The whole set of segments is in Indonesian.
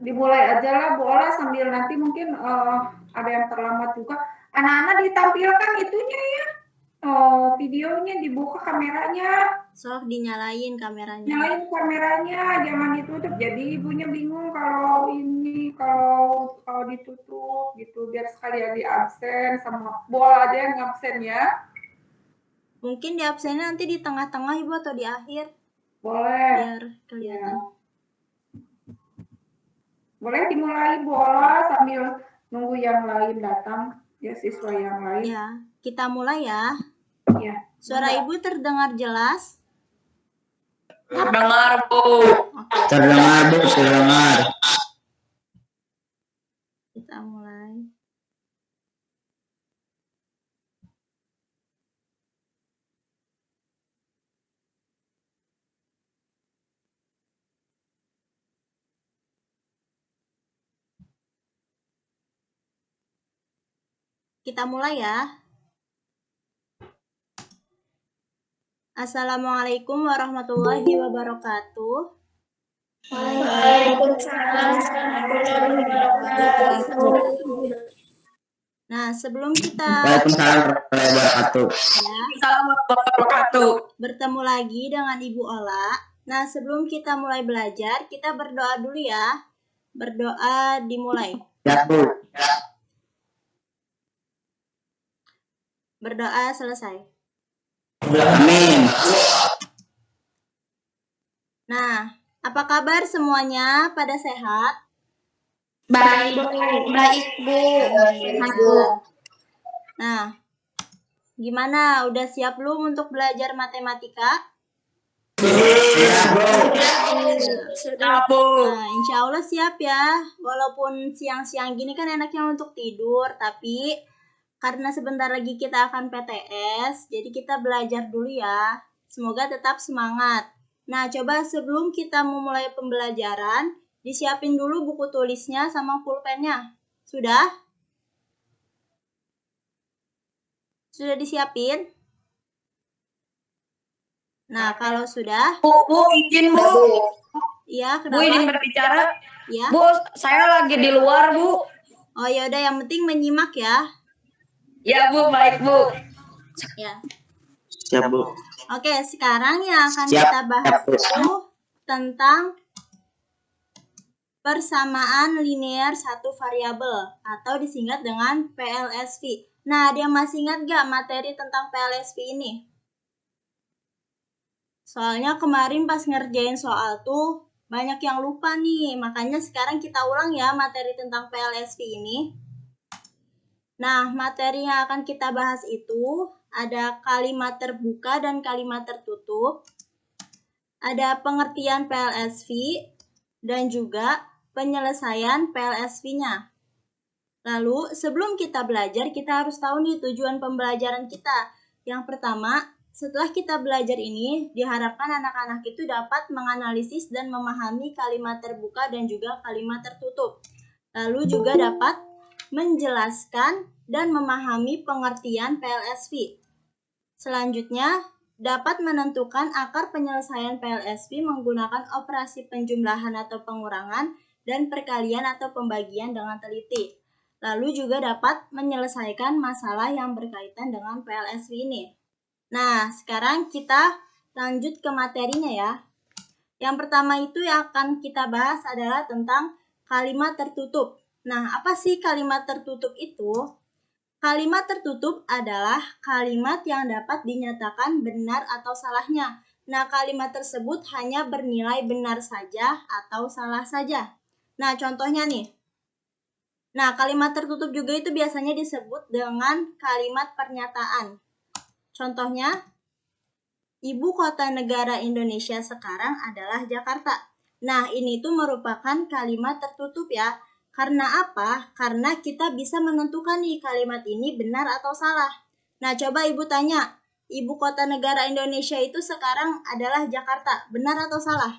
dimulai aja lah, boleh sambil nanti mungkin ada yang terlambat juga. Anak-anak ditampilkan itunya ya, videonya dibuka kameranya. Sok dinyalain kameranya. Nyalain kameranya, jangan ditutup. Jadi ibunya bingung kalau ini kalau ditutup gitu, biar sekalian di absen sama bola aja yang absen ya. Mungkin di absennya nanti di tengah-tengah Ibu atau di akhir. Boleh. Biar kelihatan. Ya. Boleh dimulai bola sambil nunggu yang lain datang, ya siswa yang lain. Ya, kita mulai ya. Ya. Suara Ibu terdengar jelas? Terdengar, Bu. Oke. Terdengar, Bu, terdengar. Kita mulai. Kita mulai ya. Assalamualaikum warahmatullahi wabarakatuh. Waalaikumsalam warahmatullahi wabarakatuh. Nah, sebelum kita Waalaikumsalam warahmatullahi wabarakatuh. Bertemu lagi dengan Ibu Ola. Nah, sebelum kita mulai belajar, kita berdoa dulu ya. Berdoa dimulai. Ya, Bu. Berdoa selesai. Amin. Nah, apa kabar semuanya? Pada sehat? Baik, Bu. Nah, gimana? Udah siap belum untuk belajar matematika? Sudah, Bu. Nah, insya Allah siap ya. Walaupun siang-siang gini kan enaknya untuk tidur, tapi karena sebentar lagi kita akan PTS, jadi kita belajar dulu ya. Semoga tetap semangat. Nah, coba sebelum kita memulai pembelajaran, disiapin dulu buku tulisnya sama pulpennya. Sudah? Sudah disiapin? Nah, kalau sudah... Bu, izin, Bu. Iya, kenapa? Bu, izin berbicara. Ya. Bu, saya lagi di luar, Bu. Oh, ya udah, yang penting menyimak ya. Ya, Bu, baik, Bu. Ya. Siap, Bu. Oke, sekarang yang akan Siap. kita bahas itu tentang persamaan linear satu variabel atau disingkat dengan PLSV. Nah, ada yang masih ingat gak materi tentang PLSV ini? Soalnya kemarin pas ngerjain soal tuh banyak yang lupa nih, makanya sekarang kita ulang ya materi tentang PLSV ini. Nah, materi yang akan kita bahas itu ada kalimat terbuka dan kalimat tertutup, ada pengertian PLSV, dan juga penyelesaian PLSV-nya. Lalu, sebelum kita belajar, kita harus tahu nih tujuan pembelajaran kita. Yang pertama, setelah kita belajar ini, diharapkan anak-anak itu dapat menganalisis dan memahami kalimat terbuka dan juga kalimat tertutup. Lalu juga dapat menjelaskan dan memahami pengertian PLSV. Selanjutnya, dapat menentukan akar penyelesaian PLSV menggunakan operasi penjumlahan atau pengurangan dan perkalian atau pembagian dengan teliti. Lalu juga dapat menyelesaikan masalah yang berkaitan dengan PLSV ini. Nah, sekarang kita lanjut ke materinya ya. Yang pertama itu yang akan kita bahas adalah tentang kalimat tertutup. Nah, apa sih kalimat tertutup itu? Kalimat tertutup adalah kalimat yang dapat dinyatakan benar atau salahnya. Nah, kalimat tersebut hanya bernilai benar saja atau salah saja. Nah, contohnya nih. Nah, kalimat tertutup juga itu biasanya disebut dengan kalimat pernyataan. Contohnya, ibu kota negara Indonesia sekarang adalah Jakarta. Nah, ini tuh merupakan kalimat tertutup ya. Karena apa? Karena kita bisa menentukan nih kalimat ini benar atau salah. Nah, coba ibu tanya, ibu kota negara Indonesia itu sekarang adalah Jakarta. Benar atau salah?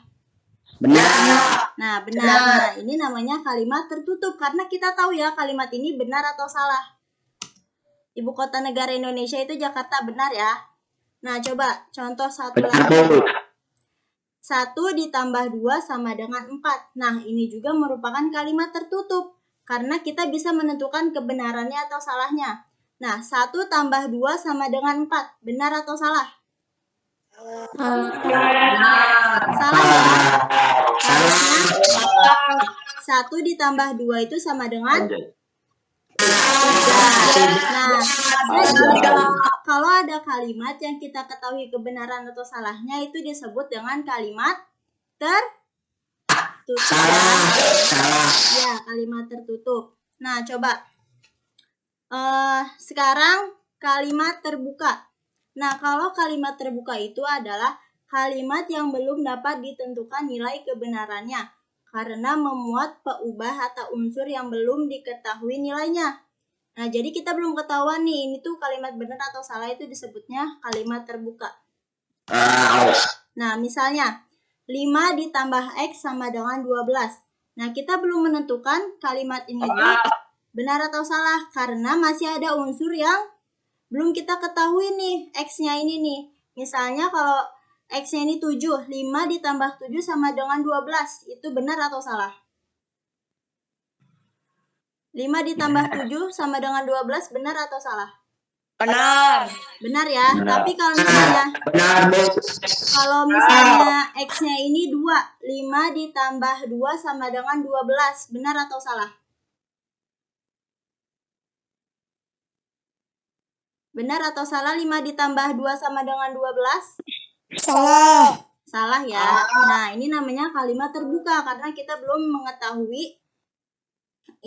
Benar. Nah, benar. Nah, ini namanya kalimat tertutup karena kita tahu ya kalimat ini benar atau salah. Ibu kota negara Indonesia itu Jakarta, benar ya? Nah, coba contoh satu lagi. 1 ditambah 2 sama dengan 4. Nah, ini juga merupakan kalimat tertutup karena kita bisa menentukan kebenarannya atau salahnya. Nah, 1 tambah 2 sama dengan 4. Benar atau salah? Salah ya? Harusnya 1 ditambah 2 itu sama dengan 3. Nah, kalau ada kalimat yang kita ketahui kebenaran atau salahnya itu disebut dengan kalimat tertutup. Ya, kalimat tertutup. Nah, coba. Sekarang kalimat terbuka. Nah, kalau kalimat terbuka itu adalah kalimat yang belum dapat ditentukan nilai kebenarannya karena memuat peubah atau unsur yang belum diketahui nilainya. Nah, jadi kita belum ketahuan nih, ini tuh kalimat benar atau salah, itu disebutnya kalimat terbuka. Nah, misalnya 5 ditambah X sama dengan 12. Nah, kita belum menentukan kalimat ini tuh benar atau salah karena masih ada unsur yang belum kita ketahui nih, X-nya ini nih. Misalnya kalau X-nya ini 7, 5 ditambah 7 sama dengan 12. Itu benar atau salah? 5 ditambah 7 sama dengan 12 benar atau salah? Benar. Benar ya. Tapi kalau misalnya X-nya ini 2, 5 ditambah 2 sama dengan 12. Benar atau salah? Benar atau salah 5 ditambah 2 sama dengan 12? Salah. Salah ya. Nah, ini namanya kalimat terbuka karena kita belum mengetahui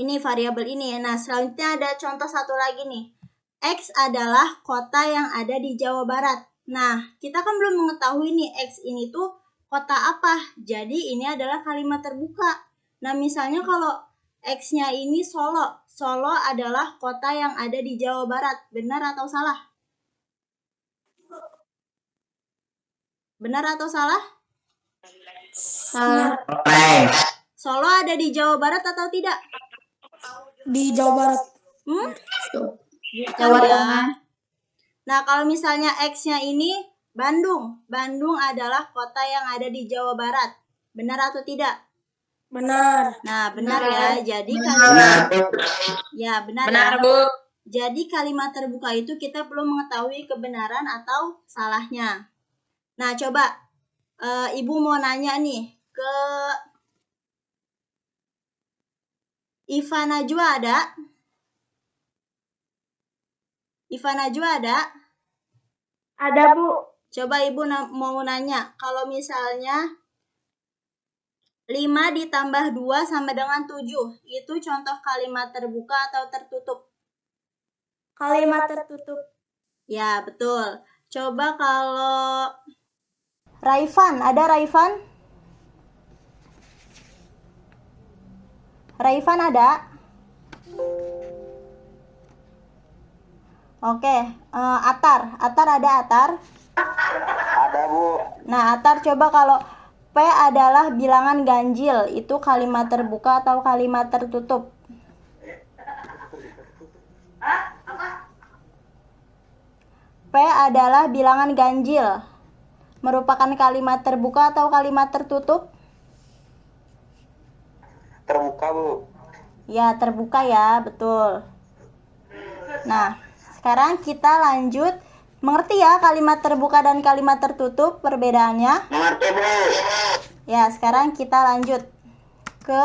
ini variabel ini. Nah, selanjutnya ada contoh satu lagi nih. X adalah kota yang ada di Jawa Barat. Nah, kita kan belum mengetahui nih X ini tuh kota apa. Jadi, ini adalah kalimat terbuka. Nah, misalnya kalau X-nya ini Solo. Solo adalah kota yang ada di Jawa Barat. Benar atau salah? Benar atau salah? Salah. Solo ada di Jawa Barat atau tidak? Di Jawa Barat. Jawa Tengah. Nah, kalau misalnya X-nya ini Bandung. Bandung adalah kota yang ada di Jawa Barat. Benar atau tidak? Benar. Nah, benar ya. Jadi benar Benar, ya. Bu. Jadi kalimat terbuka itu kita perlu mengetahui kebenaran atau salahnya. Nah, coba Ibu mau nanya nih ke Iva Najwa ada? Iva Najwa ada? Ada, Bu. Coba Ibu mau nanya, kalau misalnya 5 ditambah 2 sama dengan 7, itu contoh kalimat terbuka atau tertutup? Kalimat tertutup. Ya, betul. Coba kalau Raifan, ada Raifan? Raifan ada? Oke, Atar ada Atar? Ada, Bu. Nah, Atar coba kalau P adalah bilangan ganjil, itu kalimat terbuka atau kalimat tertutup? P adalah bilangan ganjil, merupakan kalimat terbuka atau kalimat tertutup? Terbuka, Bu. Ya, terbuka ya, betul. Nah, sekarang kita lanjut. Mengerti ya kalimat terbuka dan kalimat tertutup perbedaannya? Mengerti, Bu. Ya, sekarang kita lanjut ke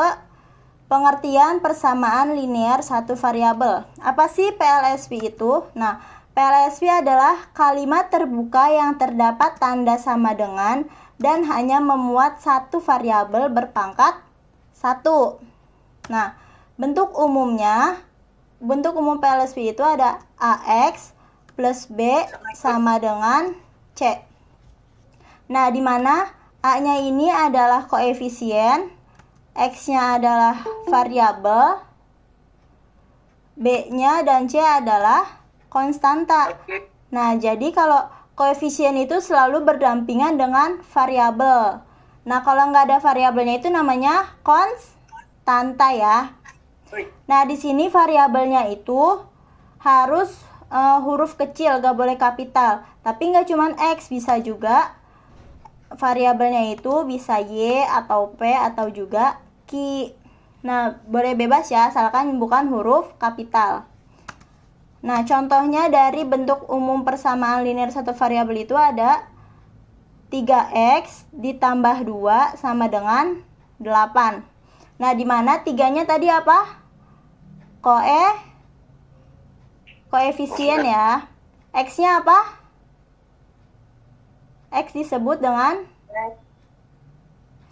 pengertian persamaan linear satu variabel. Apa sih PLSP itu? Nah, PLSP adalah kalimat terbuka yang terdapat tanda sama dengan dan hanya memuat satu variabel berpangkat 1. Nah, bentuk umum PLSP itu ada AX plus B sama dengan C. Nah, di mana A-nya ini adalah koefisien, X-nya adalah variabel, B-nya dan C adalah konstanta. Nah, jadi kalau koefisien itu selalu berdampingan dengan variabel. Nah, kalau nggak ada variabelnya itu namanya konstanta ya. Nah, di sini variabelnya itu harus huruf kecil, gak boleh kapital. Tapi nggak cuman X, bisa juga variabelnya itu bisa Y atau P atau juga Q. Nah, boleh bebas ya, asalkan bukan huruf kapital. Nah, contohnya dari bentuk umum persamaan linear satu variabel itu ada 3x ditambah 2 sama dengan 8. Nah, di mana 3-nya tadi apa? Koefisien ya. X-nya apa? X disebut dengan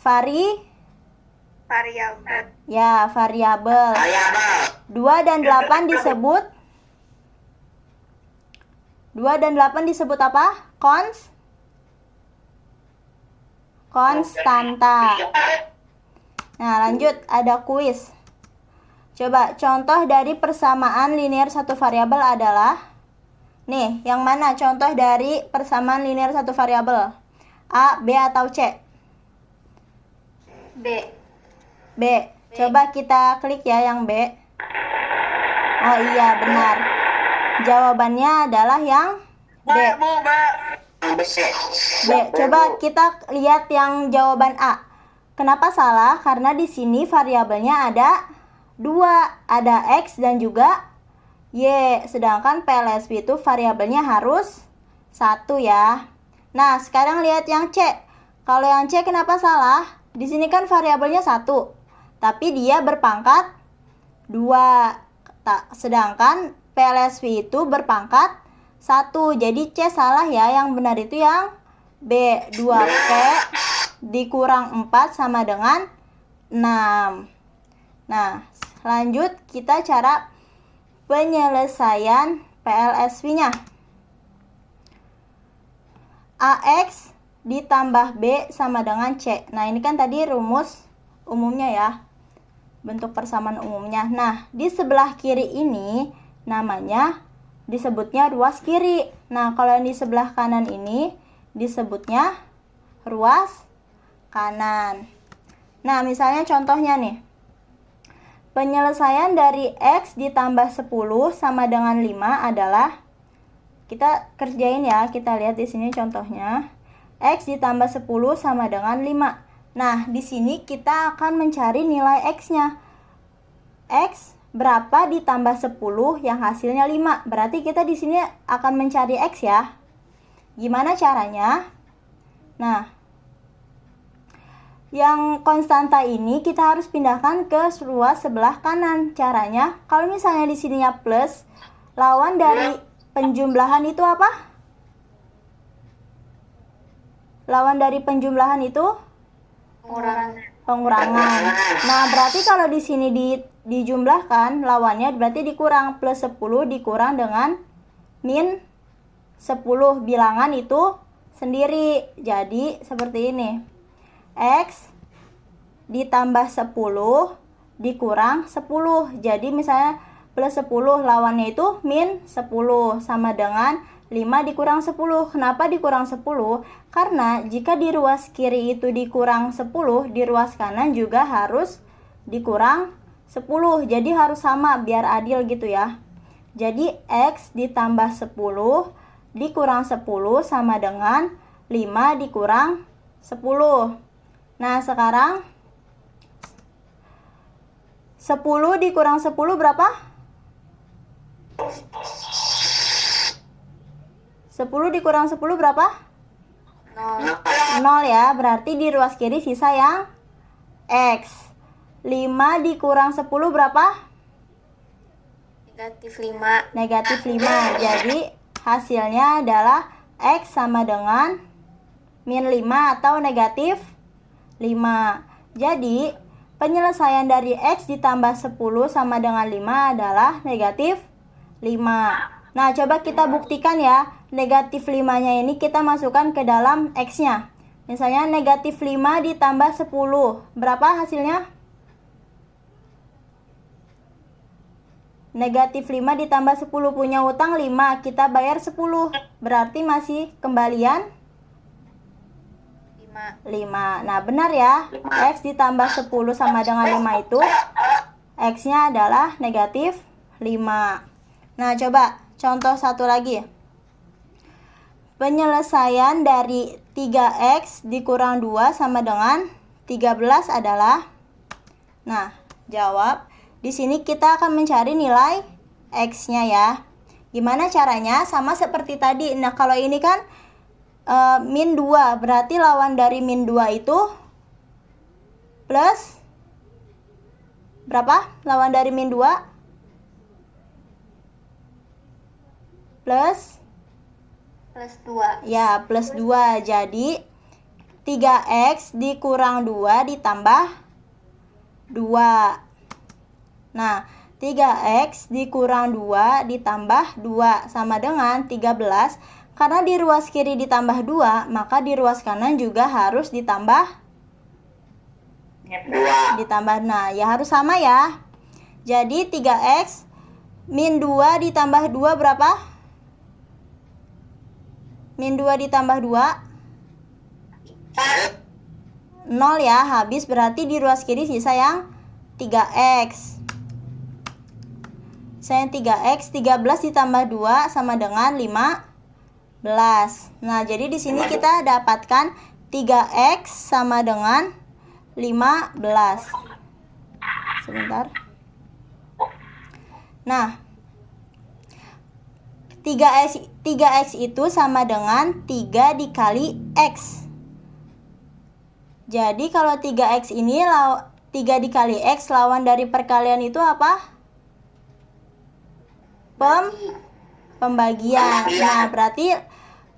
Variabel. ya, variabel. 2 dan 8 disebut 2 dan 8 disebut apa? Konstanta. Nah, lanjut, ada kuis. Coba contoh dari persamaan linear satu variabel adalah nih, yang mana contoh dari persamaan linear satu variabel? A, B atau C? B. B. Coba kita klik ya yang B. Oh iya, benar. Jawabannya adalah yang B. B. Coba kita lihat yang jawaban A. Kenapa salah? Karena di sini variabelnya ada 2, ada X dan juga Y. Sedangkan PLSP itu variabelnya harus 1 ya. Nah, sekarang lihat yang C. Kalau yang C kenapa salah? Di sini kan variabelnya 1, tapi dia berpangkat 2. Sedangkan PLSP itu berpangkat 1. Jadi C salah ya. Yang benar itu yang B. 2P dikurang 4 sama dengan 6. Nah, lanjut kita cara penyelesaian PLSP-nya. AX ditambah B sama dengan C. Nah, ini kan tadi rumus umumnya ya. Bentuk persamaan umumnya. Nah, di sebelah kiri ini namanya disebutnya ruas kiri. Nah, kalau yang di sebelah kanan ini disebutnya ruas kanan. Nah, misalnya contohnya nih. Penyelesaian dari X ditambah 10 sama dengan 5 adalah, kita kerjain ya, kita lihat di sini contohnya. X ditambah 10 sama dengan 5. Nah, di sini kita akan mencari nilai X-nya. X berapa ditambah 10 yang hasilnya 5. Berarti kita di sini akan mencari X ya. Gimana caranya? Nah, yang konstanta ini kita harus pindahkan ke ruas sebelah kanan. Caranya, kalau misalnya di sininya plus, lawan dari penjumlahan itu apa? Lawan dari penjumlahan itu pengurangan. Nah, berarti kalau di sini dijumlahkan, lawannya berarti dikurang. Plus 10 dikurang dengan min 10. Bilangan itu sendiri. Jadi seperti ini. X ditambah 10 dikurang 10. Jadi misalnya plus 10, lawannya itu min 10 sama dengan 5 dikurang 10. Kenapa dikurang 10? Karena jika di ruas kiri itu dikurang 10, di ruas kanan juga harus dikurang 10. Jadi harus sama biar adil gitu ya. Jadi X ditambah 10 dikurang 10 sama dengan 5 dikurang 10. Nah, sekarang 10 dikurang 10 berapa? 10 dikurang 10 berapa? 0 ya, berarti di ruas kiri sisa yang X. 5 dikurang 10 berapa? Negatif 5. Jadi hasilnya adalah X sama dengan min 5 atau negatif 5. Jadi penyelesaian dari X ditambah 10 sama dengan 5 adalah negatif 5. Nah, coba kita buktikan ya. Negatif 5-nya ini kita masukkan ke dalam X-nya. Misalnya negatif 5 ditambah 10. Berapa hasilnya? Negatif 5 ditambah 10, punya utang 5. Kita bayar 10. Berarti masih kembalian 5. Nah, benar ya. X ditambah 10 sama dengan 5 itu X-nya adalah negatif 5. Nah, coba contoh satu lagi. Penyelesaian dari 3x dikurang 2 sama dengan 13 adalah, nah, jawab. Di sini kita akan mencari nilai x-nya ya. Gimana caranya? Sama seperti tadi. Nah, kalau ini kan min 2, berarti lawan dari min 2 itu plus berapa? Lawan dari min 2 plus Plus 2. ya, plus 2. Jadi 3x dikurang 2 ditambah 2. Nah, 3x dikurang 2 ditambah 2 sama dengan 13. Karena di ruas kiri ditambah 2, maka di ruas kanan juga harus ditambah 2. ditambah. Nah, ya harus sama ya. Jadi 3x min 2 ditambah 2 berapa? Min 2 ditambah 2 0 ya, habis. Berarti di ruas kiri sisa yang 3x. Sisa yang 3x, 13 ditambah 2 sama dengan 15. Nah, jadi di sini kita dapatkan 3x sama dengan 15. Sebentar. Nah, 3x itu sama dengan 3 dikali x. Jadi kalau 3x ini 3 dikali x, lawan dari perkalian itu apa? Pembagian. Nah, berarti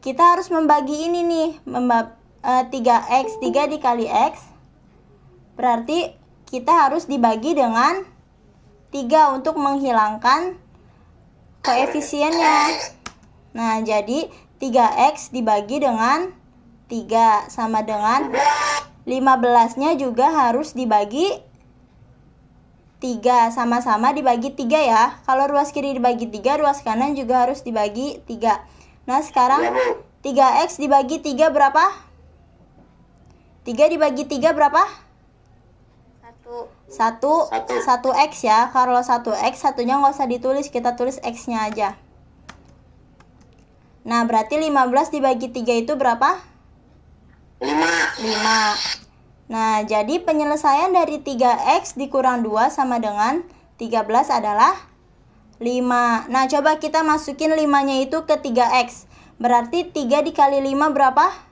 kita harus membagi ini nih. 3x, 3 dikali x. Berarti kita harus dibagi dengan 3 untuk menghilangkan koefisiennya. Nah, jadi 3x dibagi dengan 3 sama dengan 15-nya juga harus dibagi 3. Sama-sama dibagi 3 ya. Kalau ruas kiri dibagi 3, ruas kanan juga harus dibagi 3. Nah, sekarang 3x dibagi 3 berapa? 3 dibagi 3 berapa? 1x ya. Kalau 1x, satunya nggak usah ditulis, kita tulis x-nya aja. Nah, berarti 15 dibagi 3 itu berapa? 5. Nah, jadi penyelesaian dari 3x dikurang 2 sama dengan 13 adalah 5. Nah, coba kita masukin 5-nya itu ke 3x. Berarti 3 dikali 5 berapa?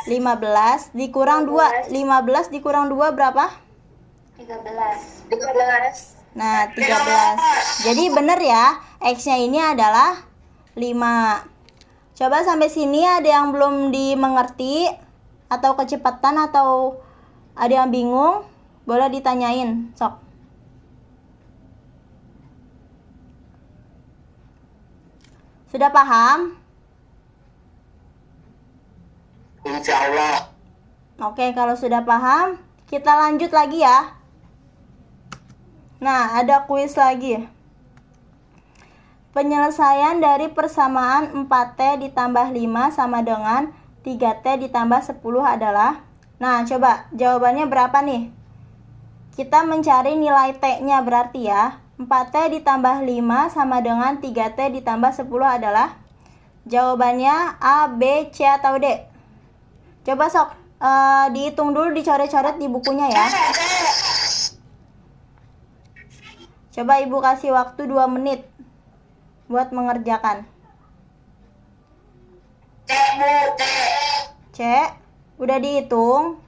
15 dikurang 2. 15 dikurang 2 berapa? 13. Nah, 13. Jadi benar ya, x-nya ini adalah 5. Coba sampai sini ada yang belum dimengerti atau kecepatan atau ada yang bingung? Boleh ditanyain, sok. Sudah paham? Insya Allah. Oke, kalau sudah paham, kita lanjut lagi ya. Nah, ada kuis lagi. Penyelesaian dari persamaan 4T ditambah 5 sama dengan 3T ditambah 10 adalah. Nah, coba jawabannya berapa nih? Kita mencari nilai T-nya berarti ya. 4T ditambah 5 sama dengan 3T ditambah 10 adalah. Jawabannya A, B, C, atau D? Coba sok dihitung dulu, dicoret-coret di bukunya ya. Coba ibu kasih waktu 2 menit buat mengerjakan. C, udah dihitung?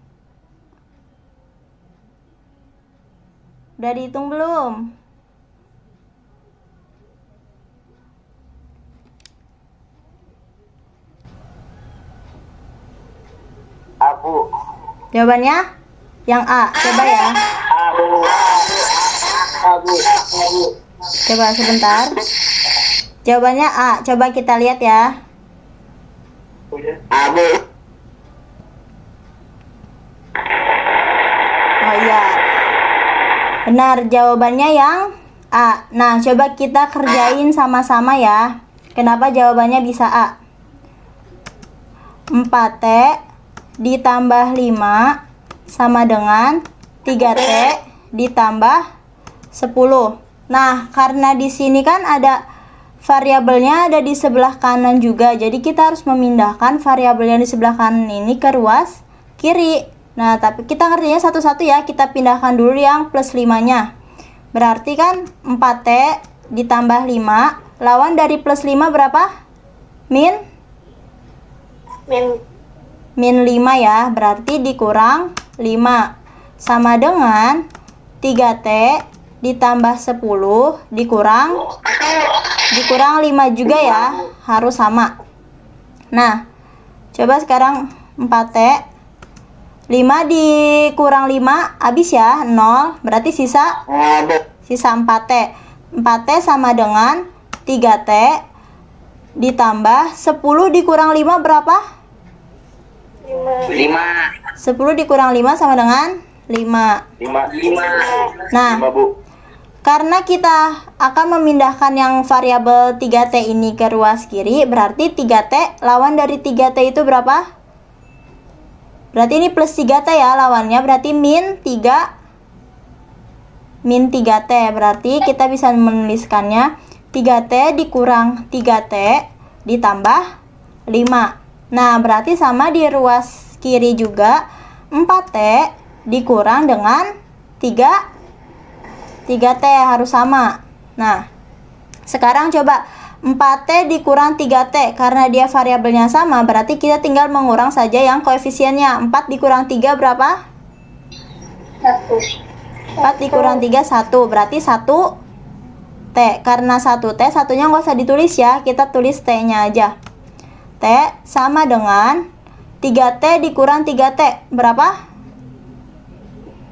Udah dihitung belum? Abu. Jawabannya yang A. Coba ya. Abu. Coba sebentar. Jawabannya A. Coba kita lihat ya. Abu. Oh iya. Benar, jawabannya yang A. Nah, coba kita kerjain sama-sama ya. Kenapa jawabannya bisa A? 4T ditambah 5 sama dengan 3T ditambah 10. Nah, karena di sini kan ada variabelnya ada di sebelah kanan juga. Jadi kita harus memindahkan variabel yang di sebelah kanan ini ke ruas kiri. Nah, tapi kita ngertinya satu-satu ya. Kita pindahkan dulu yang plus 5-nya. Berarti kan 4T ditambah 5. Lawan dari plus 5 berapa? Min 5 ya. Berarti dikurang 5. Sama dengan 3T ditambah 10 dikurang 5 juga ya. Harus sama. Nah, coba sekarang 4T. 5 dikurang 5 habis ya, 0. Berarti sisa 4T. 4T sama dengan 3T ditambah 10 dikurang 5 berapa? 5. 10 dikurang 5 sama dengan 5. 5. Nah, 5, Bu. karena kita akan memindahkan yang variabel 3T ini ke ruas kiri, berarti 3T lawan dari 3T itu berapa? Berarti ini plus 3T ya lawannya, berarti min 3T. Berarti kita bisa menuliskannya 3T dikurang 3T ditambah 5. Nah, berarti sama di ruas kiri juga 4T dikurang dengan 3T harus sama. Nah, sekarang coba 4T dikurang 3T. Karena dia variabelnya sama, berarti kita tinggal mengurang saja yang koefisiennya. 4 dikurang 3 berapa? 4 dikurang 3, 1. Berarti 1T. Karena 1T, satunya nggak usah ditulis ya. Kita tulis T-nya aja. T sama dengan 3T dikurang 3T. Berapa?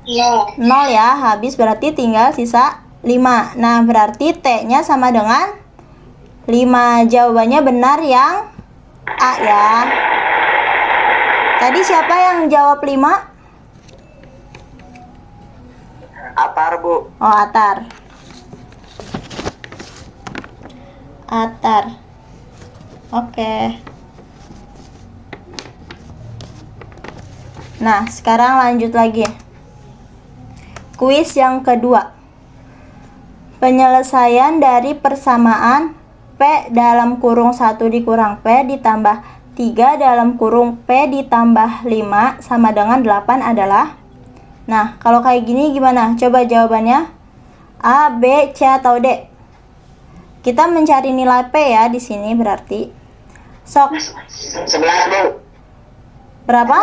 0 ya. Habis berarti tinggal sisa 5. Nah, berarti T-nya sama dengan 5. Jawabannya benar yang A ya. Tadi siapa yang jawab 5? Atar, Bu. Oh, Atar. Oke. Nah, sekarang lanjut lagi. Kuis yang kedua. Penyelesaian dari persamaan P dalam kurung 1 dikurang P ditambah 3 dalam kurung P ditambah 5 sama dengan 8 adalah. Nah, kalau kayak gini gimana? Coba jawabannya. A, B, C, atau D? Kita mencari nilai P ya di sini berarti. Sok. 11, Bu. Berapa?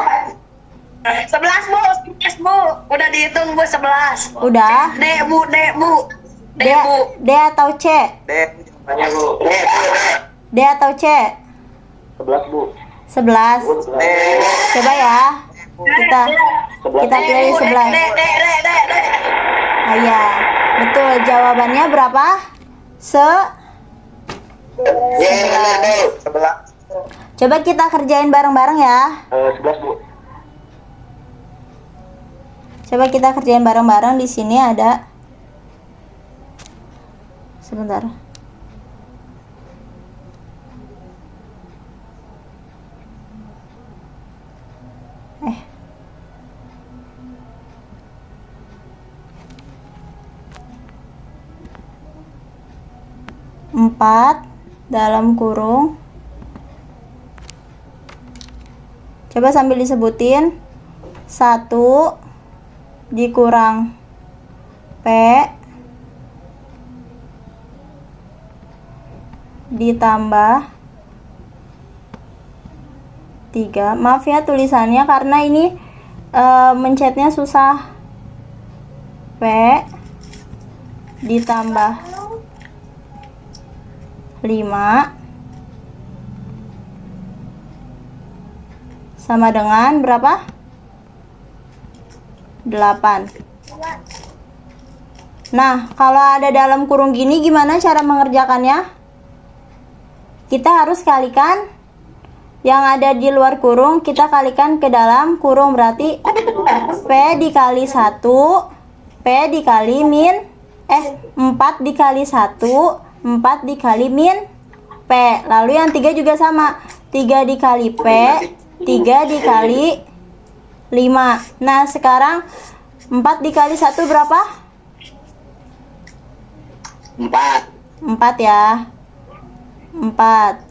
11, Bu. 11, Bu. Udah dihitung, Bu, 11. Udah. D, Bu. D, D atau C? D. Tanya, Bu. D atau C? 11, Bu. 11. D. Coba ya. Kita pilih 11. D. Oh iya, betul. Jawabannya berapa? 11. Coba kita kerjain bareng-bareng ya. 11, Bu. Coba kita kerjain bareng-bareng. Di sini ada. Sebentar. Empat dalam kurung. Coba sambil disebutin. 1 dikurang P ditambah 3. Maaf ya tulisannya karena ini mencetnya susah. P ditambah 5 sama dengan berapa? 8. Nah, kalau ada dalam kurung gini gimana cara mengerjakannya? Kita harus kalikan yang ada di luar kurung, kita kalikan ke dalam kurung, berarti P dikali 1, P dikali min 4 dikali 1, 4 dikali min P. Lalu yang 3 juga sama, 3 dikali P, 3 dikali 5. Nah, sekarang 4 dikali 1 berapa? 4. 4 ya. 4.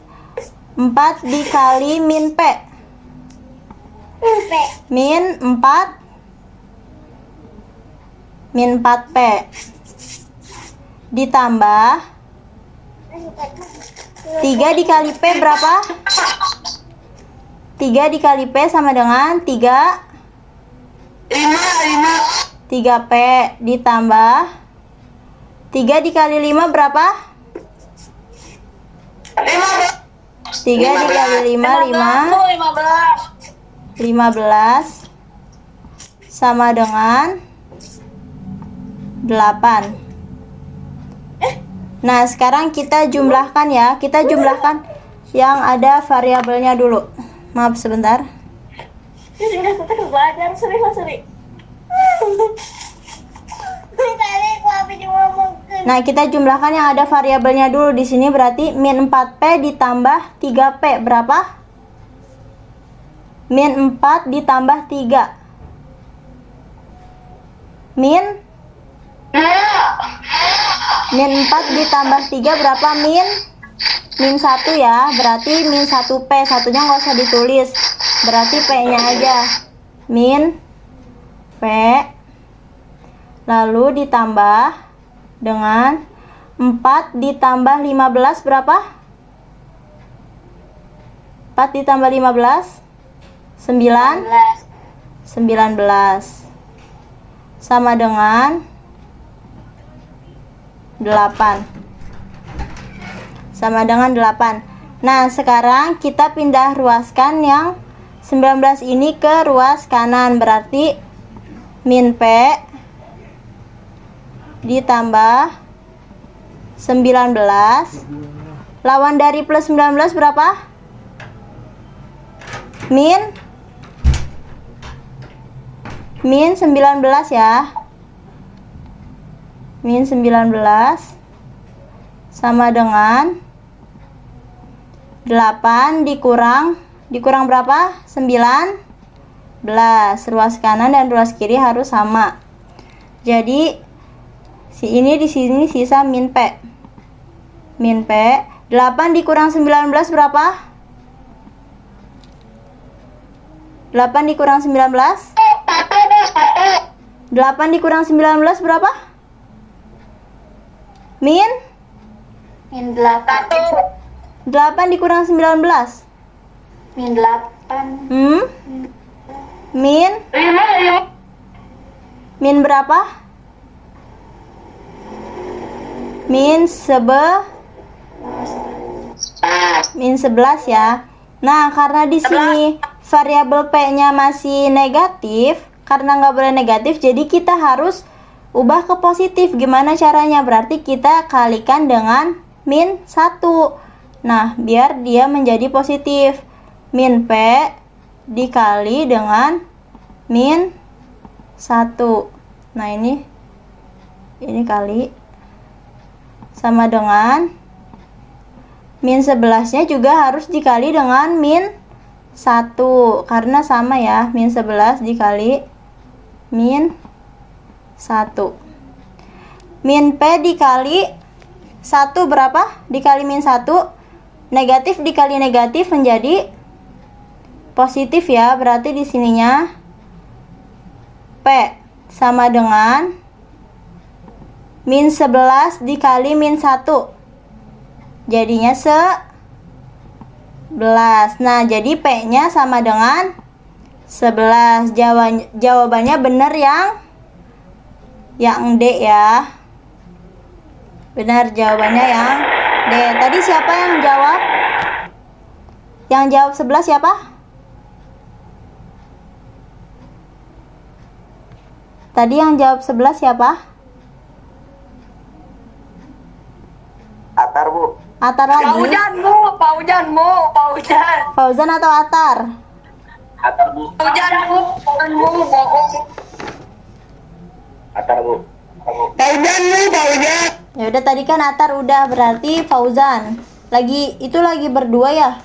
4 dikali min P. Min 4. Min 4P. Ditambah 3 dikali P berapa? 3 dikali P sama dengan 3. 3P ditambah 3 dikali 5 berapa? 3 dikali 5, 15 sama dengan 8. Nah, sekarang kita jumlahkan ya. Kita jumlahkan yang ada variabelnya dulu. Maaf sebentar. Nah, kita jumlahkan yang ada variabelnya dulu. Di sini berarti min 4P ditambah 3P berapa? Min 4 ditambah 3. Min 4 ditambah 3 berapa? Min 1 ya. Berarti min 1P. Satunya nggak usah ditulis. Berarti P-nya aja. Min P. Lalu ditambah dengan 4 ditambah 15 berapa? 4 ditambah 15 19 sama dengan 8. Sama dengan 8. Nah, sekarang kita pindah ruaskan yang 19 ini ke ruas kanan. Berarti min P ditambah 19. Lawan dari plus 19 berapa? Min 19 ya. Min 19 sama dengan 8 dikurang berapa? 19. Ruas kanan dan ruas kiri harus sama. Jadi di sini sisa min P. Min P. 8 dikurang 19 berapa? 8 dikurang 19? 8 dikurang 19 berapa? Min 8. 8 dikurang 19. Min 8. Min berapa? Min 11 ya. Nah, karena di sini variabel P-nya masih negatif, karena nggak boleh negatif, jadi kita harus ubah ke positif. Gimana caranya? Berarti kita kalikan dengan min 1. Nah, biar dia menjadi positif. Min P dikali dengan min 1. Nah, ini kali sama dengan min 11-nya juga harus dikali dengan min 1 karena sama ya, min 11 dikali min 1. Min P dikali 1 berapa? Dikali min 1, negatif dikali negatif menjadi positif ya. Berarti di sininya P sama dengan min 11 dikali min 1. Jadinya 11. Nah, jadi P-nya sama dengan 11. Jawabannya benar yang D ya. Benar jawabannya yang D. Tadi siapa yang jawab? Yang jawab 11 siapa? Tadi yang jawab 11 siapa? Atar, Bu. Atar lagi? Fauzan. Fauzan atau Atar? Atar, Bu. Fauzan, bohong. Atar, Bu. Fauzan. Ya udah, tadi kan Atar udah, berarti Fauzan. Lagi berdua ya.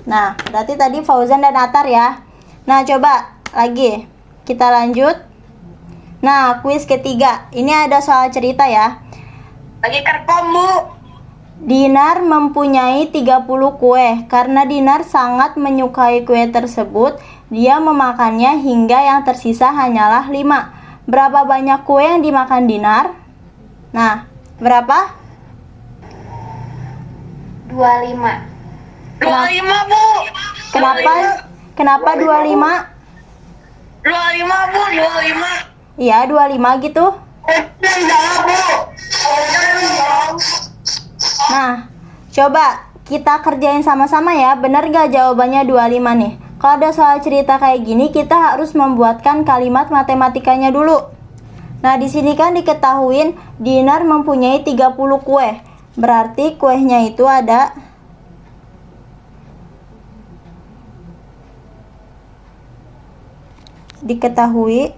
Nah, berarti tadi Fauzan dan Atar ya. Nah, coba lagi kita lanjut. Nah, kuis ketiga. Ini ada soal cerita ya. Lagi kerkom, Bu. Dinar mempunyai 30 kue. Karena Dinar sangat menyukai kue tersebut, dia memakannya hingga yang tersisa hanyalah 5. Berapa banyak kue yang dimakan Dinar? Nah, berapa? 25. 25, Bu. Kenapa 25? 25, Bu. 25. Iya, 25 gitu. Jangan, Bu. Nah, coba kita kerjain sama-sama ya. Bener gak jawabannya 25 nih? Kalau ada soal cerita kayak gini, kita harus membuatkan kalimat matematikanya dulu. Nah, di sini kan diketahuin Dinar mempunyai 30 kue. Berarti kuenya itu ada diketahui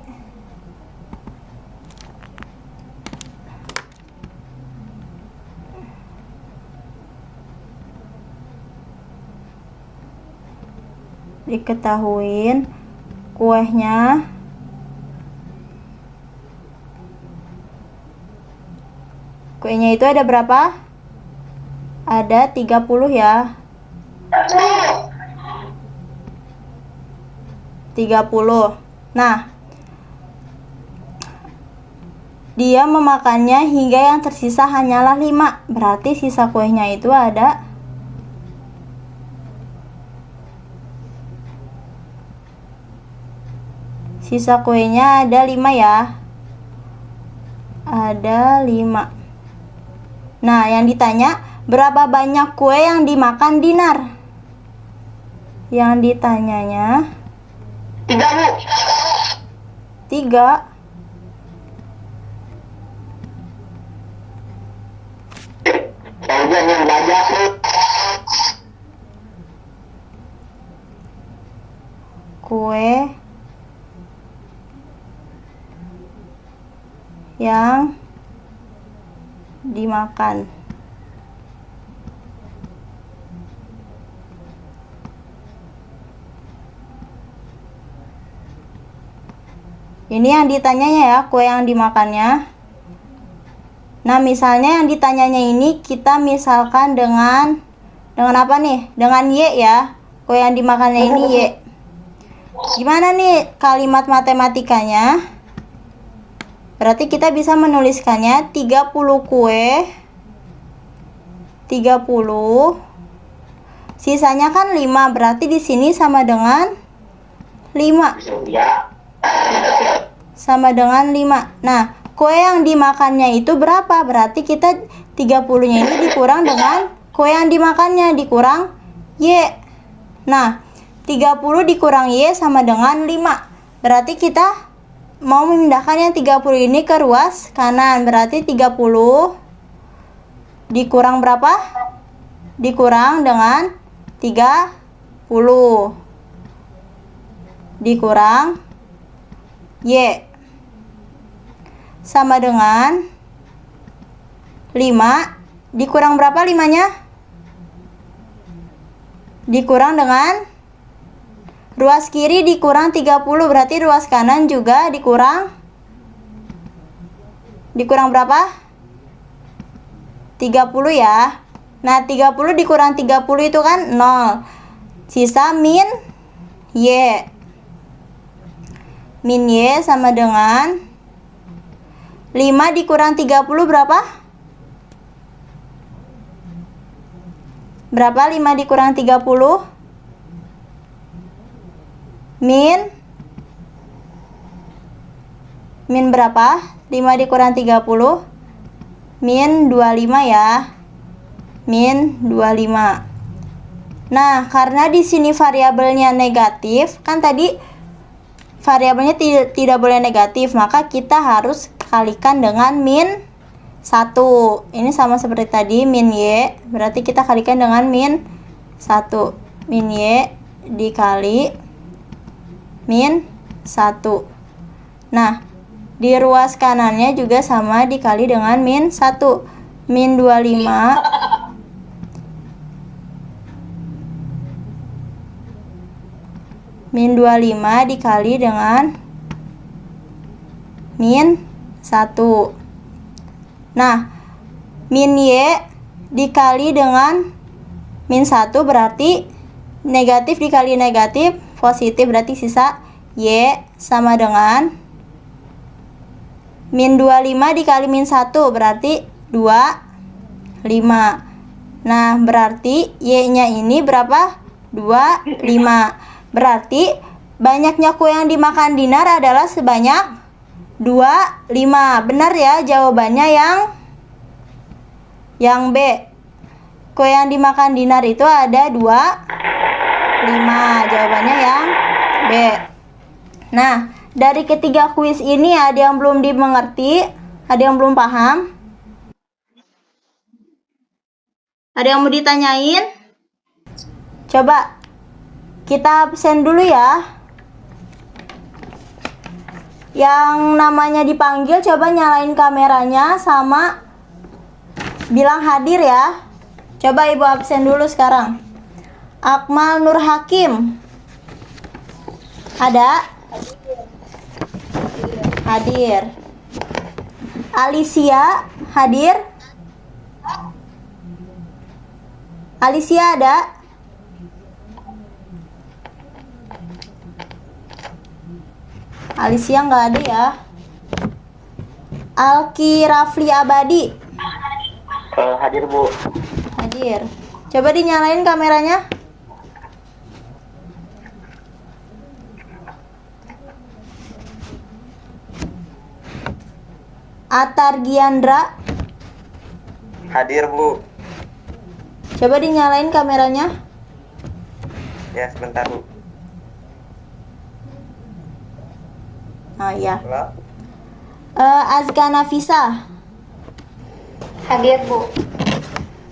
diketahuin kuenya itu ada berapa? Ada 30 ya. 30. Nah, dia memakannya hingga yang tersisa hanyalah 5. Berarti sisa kuenya itu ada sisa kuenya ada 5 ya. Ada 5. Nah, yang ditanya berapa banyak kue yang dimakan Dinar? Yang ditanyanya 3, Bu. 3. Yang belajar, Bu. Kue yang dimakan. Ini yang ditanyanya ya, kue yang dimakannya. Nah, misalnya yang ditanyanya ini kita misalkan dengan apa nih? Dengan Y ya. Kue yang dimakannya ini Y. Gimana nih kalimat matematikanya? Berarti kita bisa menuliskannya 30 kue 30. Sisanya kan 5, berarti di sini sama dengan 5. Sama dengan 5. Nah, kue yang dimakannya itu berapa? Berarti kita 30-nya ini dikurang dengan kue yang dimakannya dikurang Y. Nah, 30 dikurang Y sama dengan 5. Berarti kita mau memindahkan yang 30 ini ke ruas kanan. Berarti 30 dikurang berapa? Dikurang dengan 30. Dikurang Y. Sama dengan 5. Dikurang berapa 5-nya? Dikurang dengan ruas kiri dikurang 30, berarti ruas kanan juga dikurang berapa? 30 ya. Nah, 30 dikurang 30 itu kan 0. Sisa min Y. Min Y sama dengan 5 dikurang 30 berapa? Berapa 5 dikurang 30? Min berapa? 5 dikurang 30? Min 25 ya. Min 25. Nah, karena di sini variabelnya negatif, kan tadi variabelnya tidak boleh negatif, maka kita harus kalikan dengan min 1. Ini sama seperti tadi, min Y, berarti kita kalikan dengan min 1. Min Y dikali min 1. Nah, di ruas kanannya juga sama dikali dengan min 1. Min 25 dikali dengan min 1. Nah, min Y dikali dengan min 1 berarti negatif dikali negatif positif, berarti sisa Y sama dengan min 25 dikali min 1 berarti 25. Nah, berarti Y-nya ini berapa? 25. Berarti banyaknya kue yang dimakan Dinar adalah sebanyak 25. Benar ya jawabannya yang B. Kue yang dimakan Dinar itu ada 25. Jawabannya yang B. Nah, dari ketiga kuis ini ada yang belum dimengerti, ada yang belum paham? Ada yang mau ditanyain? Coba kita absen dulu ya. Yang namanya dipanggil coba nyalain kameranya sama bilang hadir ya. Coba Ibu absen dulu sekarang. Akmal Nur Hakim. Ada? Hadir. Alicia hadir? Alicia ada? Alicia nggak ada ya. Alki Rafli Abadi. Hadir Bu. Hadir. Coba dinyalain kameranya. Atar Giandra. Hadir Bu. Coba dinyalain kameranya. Ya sebentar Bu. Oh iya. Halo. Azka Nafisa. Hadir, Bu.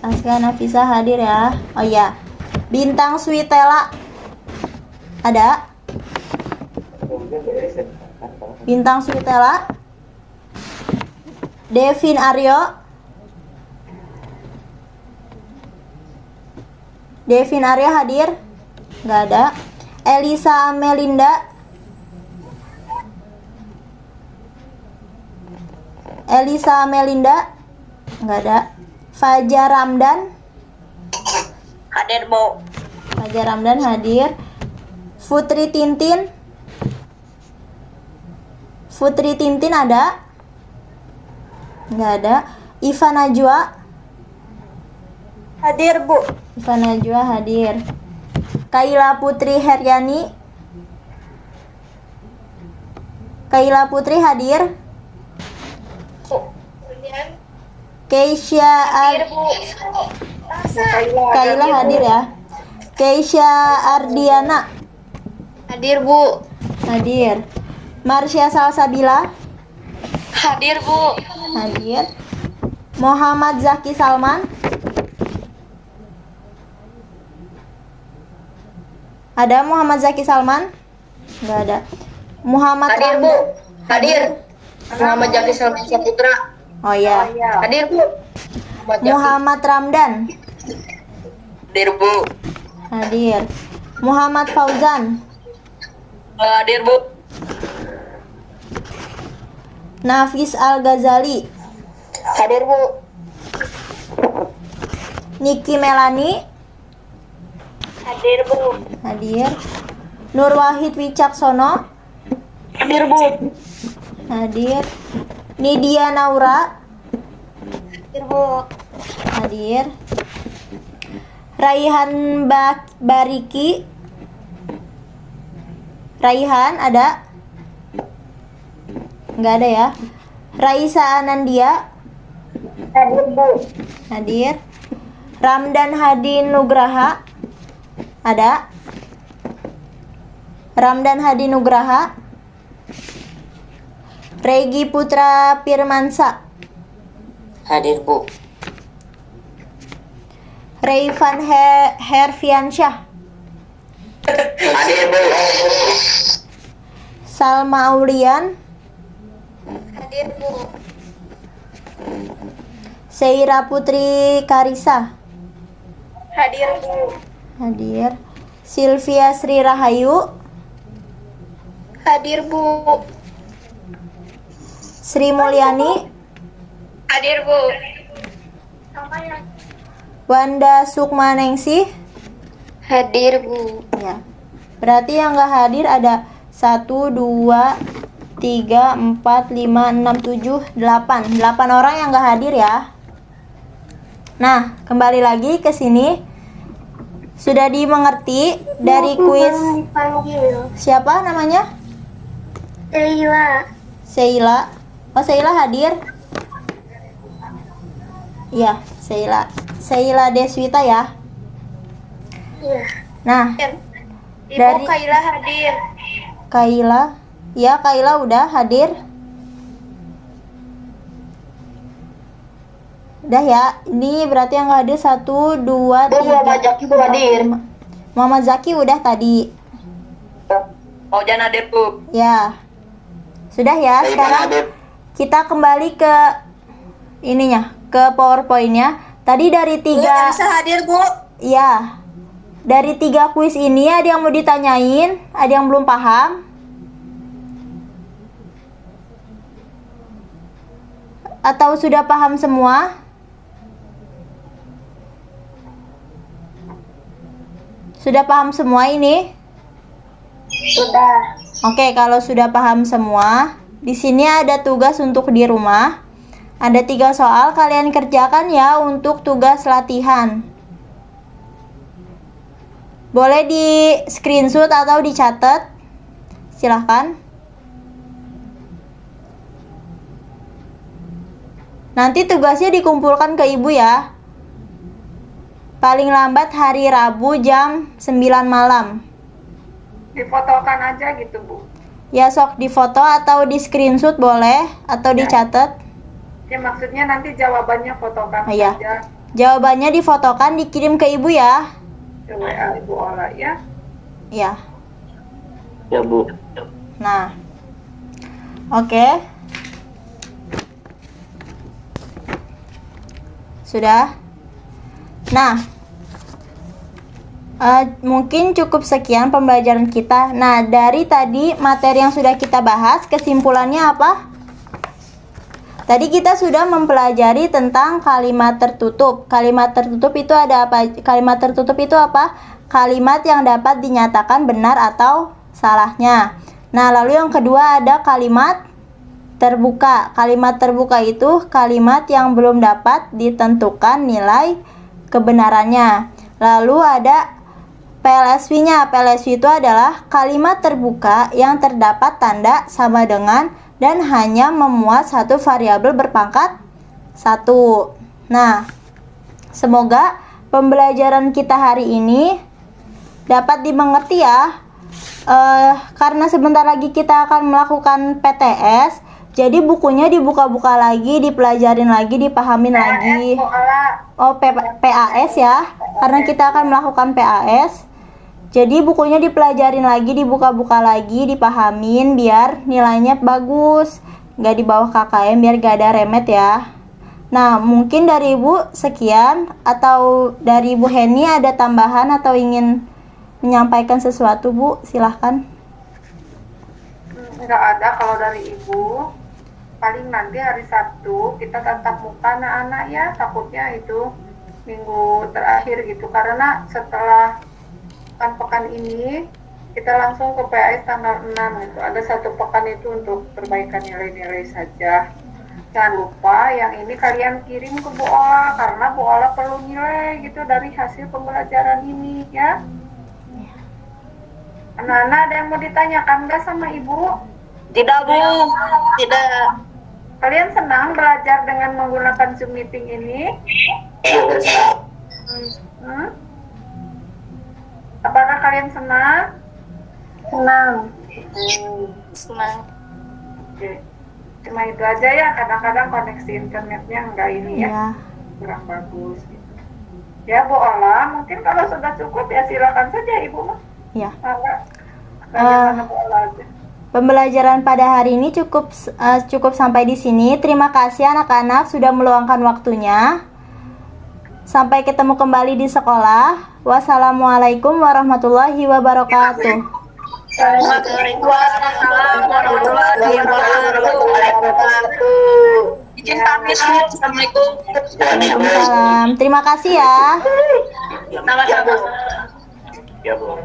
Azka Nafisa hadir ya. Oh iya. Bintang Switela. Ada? Bintang Switela. Devin Aryo. Devin Aryo hadir? Nggak ada. Elisa Melinda. Elisa Melinda? Nggak ada. Fajar Ramdan. Hadir Bu. Fajar Ramdan hadir. Putri Tintin. Putri Tintin ada? Nggak ada. Iva Najwa. Hadir Bu. Iva Najwa hadir. Kaila Putri Heryani. Kaila Putri hadir. Keisha Hadir Bu. Kaila hadir ya. Keisha Ardiana Hadir Bu. hadir. Marsha Salsabila Hadir Bu. hadir. Muhammad Zaki Salman ada. Muhammad Zaki Salman? Nggak ada. Muhammad Hadir Bu. Hadir. Muhammad Jaki Salman Saputra. Oh ya. Hadir Bu. Muhammad Ramdan Hadir Bu. hadir. Muhammad Fauzan. Hadir Bu. Nafis Al-Ghazali. Hadir Bu. Niki Melani Hadir Bu. hadir. Nur Wahid Wicaksono Hadir Bu. hadir. Nidia Naura Hadir Bu. hadir. Raihan Bariki. Raihan ada? Nggak ada ya. Raisa Anandia Hadir Bu. hadir. Ramdan Hadi Nugraha ada? Ramdan Hadi Nugraha. Regi Putra Firmansa. Hadir Bu. Rayvan Herfiansyah. Hadir Bu. Salma Aulian. Hadir Bu. Seira Putri Karisa Hadir Bu. hadir. Sylvia Sri Rahayu. Hadir Bu. Sri Mulyani. Hadir Bu. Wanda Sukmaningsih? Hadir, Bu. Ya. Berarti yang nggak hadir ada 1, 2, 3, 4, 5, 6, 7, 8. 8 orang yang nggak hadir ya. Nah, kembali lagi ke sini. Sudah dimengerti dari kuis Dipanggil. siapa namanya? Sheila. Sheila. Oh, Sheila hadir? Iya, Sheila. Sheila Deswita ya. Iya. Nah, Ibu dari Kaila hadir. Kaila. Ya, Kaila udah hadir. Udah ya. Ini berarti yang nggak hadir 1, 2, 3. Muhammad Zaki Bu hadir. Muhammad Zaki udah tadi. Ojan hadir Bu. Ya. Sudah ya. Sekarang kita kembali ke ininya, ke PowerPoint-nya. Tadi dari 3. Bisa hadir Bu. Ya. Dari 3 kuis ini ada yang mau ditanyain, ada yang belum paham? Atau sudah paham semua? Sudah paham semua ini? Sudah. Oke, kalau sudah paham semua, di sini ada tugas untuk di rumah. Ada 3 soal, kalian kerjakan ya untuk tugas latihan. Boleh di screenshot atau dicatat. Silahkan. Nanti tugasnya dikumpulkan ke ibu ya. Paling lambat hari Rabu jam 9 malam. Difotokan aja gitu, Bu. Ya, sok difoto atau di screenshot boleh, atau dicatat. Ya maksudnya nanti jawabannya fotokan Iya. saja Jawabannya difotokan, dikirim ke ibu ya. ke WA Ibu Ola ya. Ya. Ya Bu. Nah. Oke. Sudah. Nah, mungkin cukup sekian pembelajaran kita. Nah, dari tadi materi yang sudah kita bahas, kesimpulannya apa? Tadi kita sudah mempelajari tentang kalimat tertutup. Kalimat tertutup itu ada apa? Kalimat tertutup itu apa? Kalimat yang dapat dinyatakan benar atau salahnya. Nah, lalu yang kedua ada kalimat terbuka. Kalimat terbuka itu kalimat yang belum dapat ditentukan nilai kebenarannya. Lalu ada PLSV-nya. PLSV itu adalah kalimat terbuka yang terdapat tanda sama dengan dan hanya memuat satu variabel berpangkat 1. Nah, semoga pembelajaran kita hari ini dapat dimengerti ya. Karena sebentar lagi kita akan melakukan PTS, jadi bukunya dibuka-buka lagi, dipelajarin lagi, dipahamin lagi. Bu Ola. Oh, PAS ya, karena kita akan melakukan PAS. Jadi bukunya dipelajarin lagi, dibuka-buka lagi, dipahamin biar nilainya bagus. Nggak di bawah KKM biar gak ada remet ya. Nah, mungkin dari Ibu sekian, atau dari Ibu Heni ada tambahan atau ingin menyampaikan sesuatu, Bu? Silahkan. Nggak ada kalau dari Ibu. Paling nanti hari Sabtu kita tatap muka anak-anak ya, takutnya itu minggu terakhir gitu. Karena setelah pekan ini kita langsung ke PAS tanggal 6 gitu. Ada 1 pekan itu untuk perbaikan nilai-nilai saja. Jangan lupa yang ini kalian kirim ke Bu Ola karena Bu Ola perlu nilai gitu dari hasil pembelajaran ini ya. Anak-anak ada yang mau ditanyakan nggak sama Ibu? Tidak Bu. Tidak. Kalian senang belajar dengan menggunakan Zoom meeting ini? Hmm? Apakah kalian senang? Senang. Senang. Oke. Cuma itu aja ya, kadang-kadang koneksi internetnya enggak ini ya, Ya. kurang bagus gitu. Ya Bu Ola, mungkin kalau sudah cukup ya silakan saja Ibu mah. Ya. Bagaimana Bu Ola aja. Pembelajaran pada hari ini cukup sampai di sini. Terima kasih anak-anak sudah meluangkan waktunya. Sampai ketemu kembali di sekolah. Wassalamualaikum warahmatullahi wabarakatuh. Waalaikumsalam warahmatullahi wabarakatuh. Izin pamit, Bu. Assalamualaikum. Waalaikumsalam. Terima kasih ya. Sama-sama. Ya, Bu.